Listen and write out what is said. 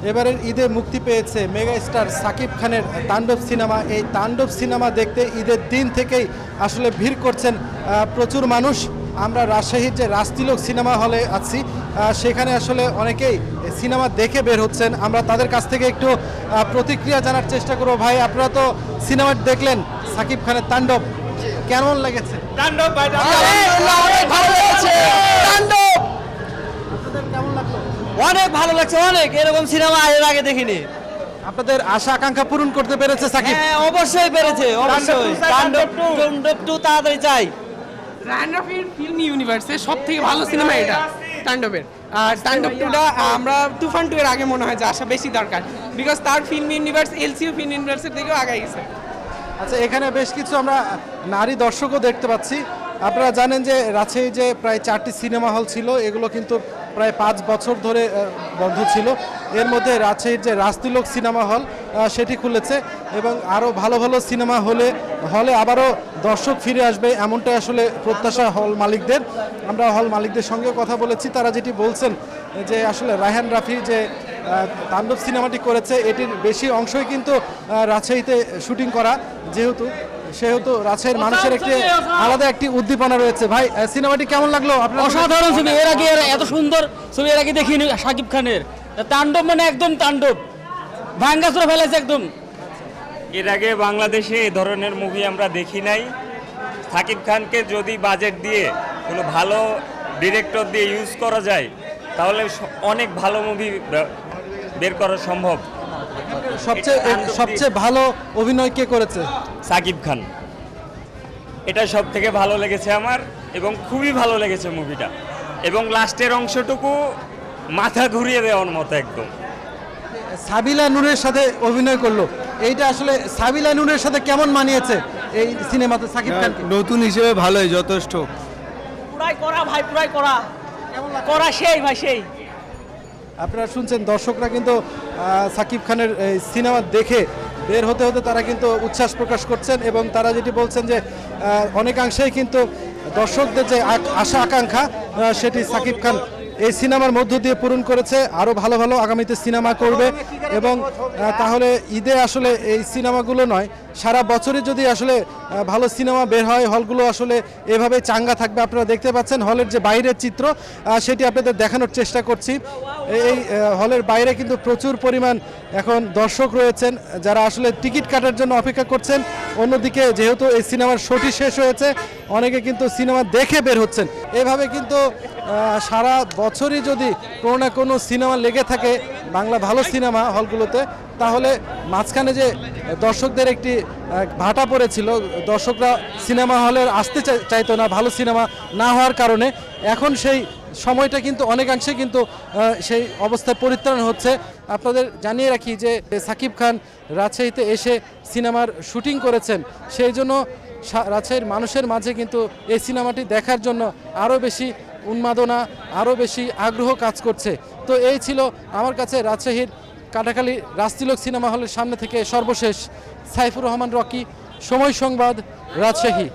এবারের ঈদে মুক্তি পেয়েছে মেগা স্টার সাকিব খানের তাণ্ডব সিনেমা। এই তাণ্ডব সিনেমা দেখতে ঈদের দিন থেকেই আসলে ভিড় করছেন প্রচুর মানুষ। আমরা রাজশাহীর যে রাজতিলক সিনেমা হলে আছি, সেখানে আসলে অনেকেই সিনেমা দেখে বের হচ্ছেন। আমরা তাদের কাছ থেকে একটু প্রতিক্রিয়া জানার চেষ্টা করব। ভাই, আপনারা তো সিনেমা দেখলেন সাকিব খানের তাণ্ডব, কেমন লেগেছে? তাণ্ডব ভাই অনেক ভালো লেগেছে। তাণ্ডব আপনাদের কেমন লাগলো? অনেক ভালো লাগছে, অনেক এরকম সিনেমা এর আগে দেখিনি। আপনাদের আশা আকাঙ্ক্ষা পূরণ করতে পেরেছে সাকিব? হ্যাঁ, অবশ্যই পেরেছে, অবশ্যই। তাণ্ডব টু তাড়াতাড়ি চাই। রায়হান রাফির ফিল্ম ইউনিভার্সের সব থেকে ভালো সিনেমা এটা তাণ্ডবের। আর তাণ্ডব টুটা আমরা তুফান টু এর আগে মনে হয় যে আসা বেশি দরকার, বিকজ তার ফিল্ম ইউনিভার্স এলসিইউ ফিল্ম ইউনিভার্সের থেকেও আগে গেছে। আচ্ছা, এখানে বেশ কিছু আমরা নারী দর্শকও দেখতে পাচ্ছি। আপনারা জানেন যে রাজশাহী যে প্রায় 4টি সিনেমা হল ছিল, এগুলো কিন্তু প্রায় 5 বছর ধরে বন্ধ ছিল। এর মধ্যে রাজশাহীর যে রাজতিলক সিনেমা হল সেটি খুলেছে এবং আরও ভালো ভালো সিনেমা হলে আবারও দর্শক ফিরে আসবে, এমনটাই আসলে প্রত্যাশা হল মালিকদের। আমরা হল মালিকদের সঙ্গে কথা বলেছি, তারা যেটি বলছেন যে আসলে রায়হান রাফি যে তাণ্ডব সিনেমাটি করেছে এটির বেশি অংশই কিন্তু রাজশাহীতে শুটিং করা, সেহেতু রাজশাহীর মানুষের একটি আলাদা একটি উদ্দীপনা রয়েছে। ভাই, সিনেমাটি কেমন লাগলো আপনার? অসাধারণ ছবি, এর আগে এত সুন্দর ছবি এর আগে দেখিনি সাকিব খানের। তাণ্ডব মানে একদম তাণ্ডব, ভাঙ্গাচুরা ফেলেছে একদম। এর আগে বাংলাদেশে এই ধরনের মুভি আমরা দেখি নাই। সাকিব খানকে যদি বাজেট দিয়ে কোনো ভালো ডিরেক্টর দিয়ে ইউজ করা যায় তাহলে অনেক ভালো মুভি বের করা সম্ভব। সবচেয়ে ভালো অভিনয় কে করেছে? সাকিব খান। এটা সব থেকে ভালো লেগেছে আমার এবং খুবই ভালো লেগেছে মুভিটা, এবং লাস্টের অংশটুকু মাথা ঘুরিয়ে দেওয়ার মতো একদম। সাবিলা নূরের সাথে অভিনয় করলো, এইটা আসলে সাবিলা নূরের সাথে কেমন মানিয়েছে এই সিনেমাতে সাকিব খানকে? নতুন হিসেবে ভালোই, যথেষ্ট। পুরাই করা ভাই, পুরাই করা করা সেই ভাই সেই। আপনারা শুনছেন, দর্শকরা কিন্তু সাকিব খানের সিনেমা দেখে বের হতে হতে তারা কিন্তু উচ্ছ্বাস প্রকাশ করছেন এবং তারা যেটি বলছেন যে অনেকাংশেই কিন্তু দর্শকদের যে আশা আকাঙ্ক্ষা সেটি সাকিব খান এই সিনেমার মধ্য দিয়ে পূরণ করেছে। আরও ভালো ভালো আগামীতে সিনেমা করবে এবং তাহলে ঈদে আসলে এই সিনেমাগুলো নয়, সারা বছরই যদি আসলে ভালো সিনেমা বের হয়, হলগুলো আসলে এভাবে চাঙ্গা থাকবে। আপনারা দেখতে পাচ্ছেন হলের যে বাইরের চিত্র, সেটি আপনাদের দেখানোর চেষ্টা করছি। এই হলের বাইরে কিন্তু প্রচুর পরিমাণ এখন দর্শক রয়েছেন যারা আসলে টিকিট কাটার জন্য অপেক্ষা করছেন। অন্যদিকে যেহেতু এই সিনেমার শোটি শেষ হয়েছে, অনেকে কিন্তু সিনেমা দেখে বের হচ্ছেন। এভাবে কিন্তু সারা বছরই যদি কোনো না কোনো সিনেমা লেগে থাকে বাংলা ভালো সিনেমা হলগুলোতে, তাহলে মাঝখানে যে দর্শকদের একটি ভাটা পড়েছিল, দর্শকরা সিনেমা হলে আসতে চাইতো না ভালো সিনেমা না হওয়ার কারণে, এখন সেই সময়টা কিন্তু অনেকাংশে কিন্তু সেই অবস্থায় পরিত্রাণ হচ্ছে। আপনাদের জানিয়ে রাখি যে সাকিব খান রাজশাহীতে এসে সিনেমার শুটিং করেছেন, সেই জন্য রাজশাহীর মানুষের মাঝে কিন্তু এই সিনেমাটি দেখার জন্য আরও বেশি উন্মাদনা, আরও বেশি আগ্রহ কাজ করছে। তো এই ছিল আমার কাছে রাজশাহীর কাটাখালী রাজতিলক সিনেমা হলের সামনে থেকে সর্বশেষ সাইফুর রহমান রকি, সময় সংবাদ, রাজশাহী।